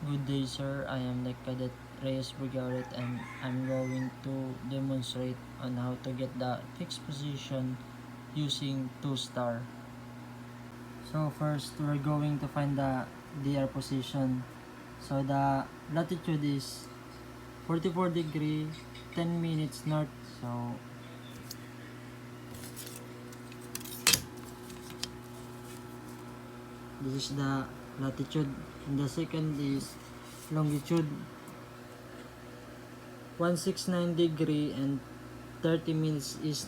Good day, sir. I am the Cadet Reyes Brigaret, and I'm going to demonstrate on how to get the fixed position using 2-star. So first, we're going to find the DR position. So the latitude is 44 degree 10 minutes north. So this is the latitude, and the second is longitude 169 degree and 30 minutes east.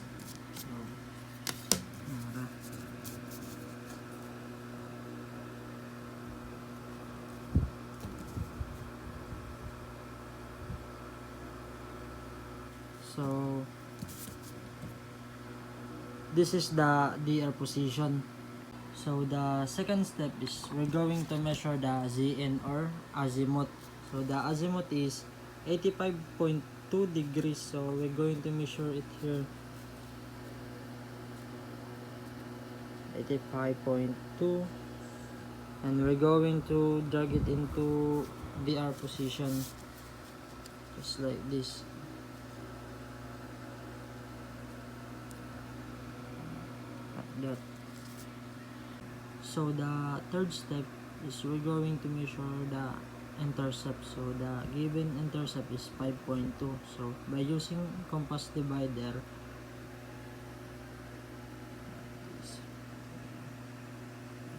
So this is the DR position. So the second step is we're going to measure the ZN or azimuth. So the azimuth is 85.2 degrees. So we're going to measure it here. 85.2, and we're going to drag it into DR position just like this. Like that. So the third step is we're going to measure the intercept. So the given intercept is 5.2. So by using compass divider,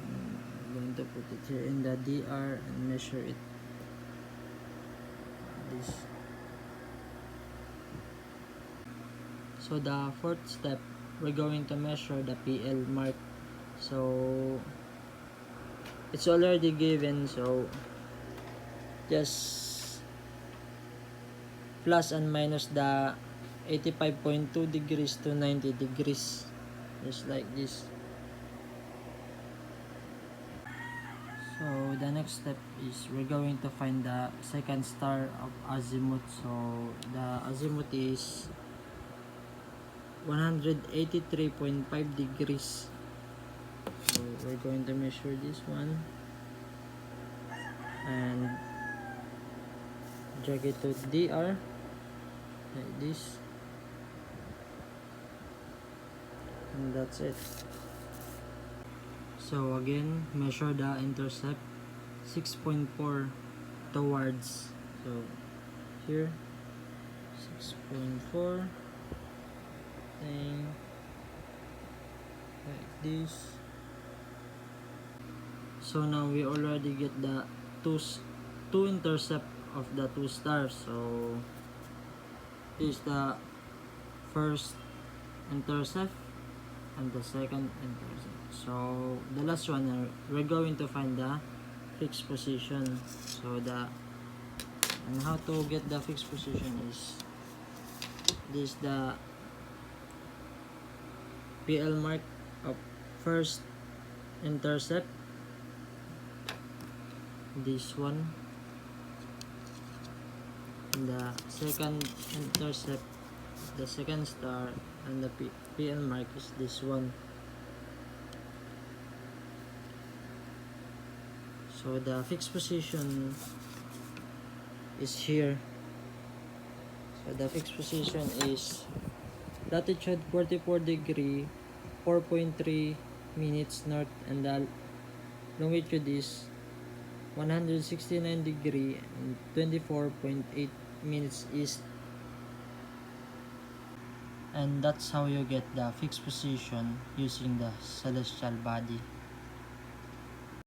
I'm going to put it here in the DR and measure it. This. So the fourth step, we're going to measure the PL mark. So it's already given, so just plus and minus the 85.2 degrees to 90 degrees, just like this. So the next step is we're going to find the second star of azimuth. So the azimuth is 183.5 degrees. So we're going to measure this one and drag it to DR like this, and that's it. So again, measure the intercept 6.4 towards, so here 6.4 and like this. So now we already get the two intercept of the 2 stars. So this is the first intercept and the second intercept. So the last one, we're going to find the fixed position. So and how to get the fixed position is this, the PL mark of first intercept, this one, and the second intercept, the second star, and the PL mark is this one. So the fixed position is here. So the fixed position is latitude 44 degree 4.3 minutes north, and the longitude is 169 degree and 24.8 minutes east. And that's how you get the fixed position using the celestial body.